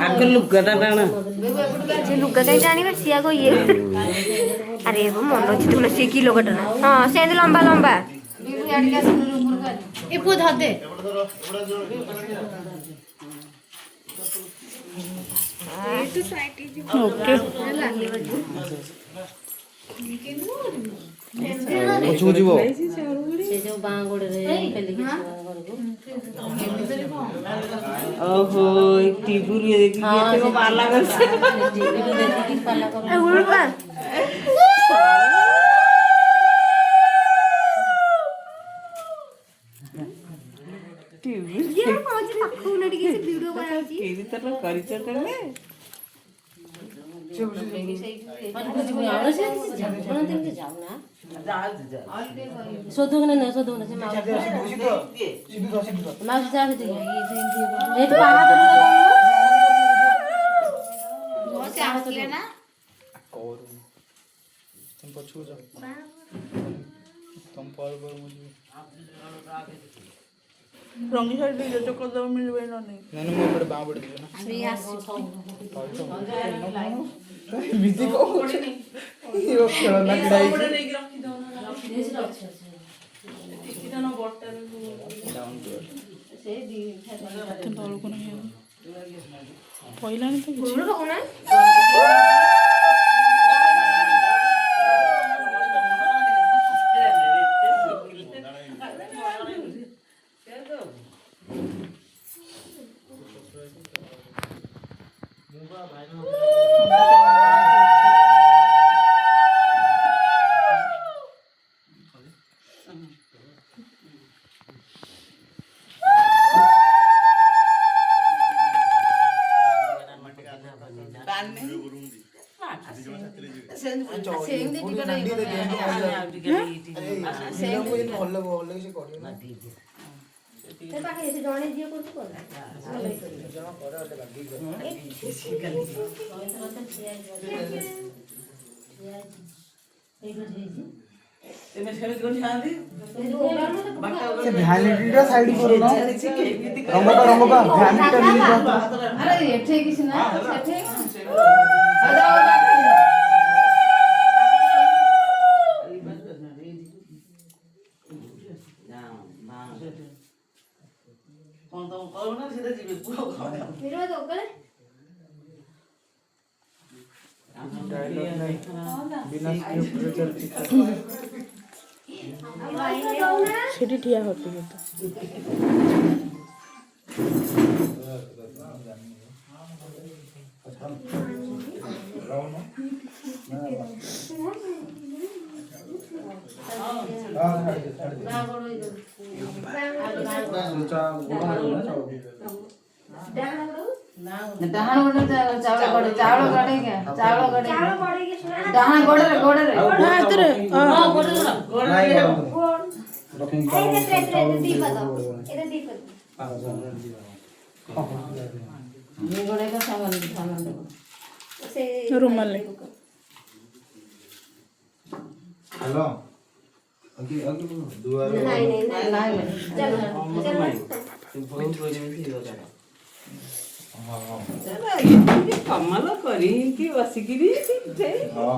आग लुगा टाण लुगा कहीं टाणी सिया को ये अरे वो मन अच्छी तुम सी किलो कटना हाँ सेंध लंबा लंबा ये पु धर दे ओके पछू जीवो से जो बाँ गोड़े रे पेली के ओहो टीबुर ये देखी ये तो पाला कर से पाला कर उड़वा टीबुर ये पांच पक्कू नडी के वीडियो बनाउची केवी तर करी चटले पर कुछ भी आवड़े से जाना दिन के जाओ ना सोधो ना सोधो ना से माँ माँ से जाके दिया ये तो पाला तो वो से आसले ना तुम पछू जाओ तुम पर मुझे रंगी साइड ले जो को दो मिल वे नहीं मैंने मुंह पर बाँ बढ़ दिया ना अभी आसी बिजी को ये वो खेलना लड़ाई डाउन टू तौल को नहीं पहिला नहीं तो गुरु को ना भ्यानिटीटा साइड करो ना रंग का भ्यानिटीटा मिल जाता अरे ये ठीक है ना ठीक कौन तो करो ना सीधा जीवे पूरा खाओ मेरे तो गले डायलॉग नहीं बिना स्क्रिप्ट चलती সেটি ঠিয়া হতে হতো डहान गोड़े चावल गड़े के डहान गोड़े रे हां इधर हां गोड़े ये गोड़े का सामान रुमाल ले हेलो अगे दुआर नहीं चलो चलो बहुत रोज में थी हो जाता हां कमाल करी कि बसिकिरी हां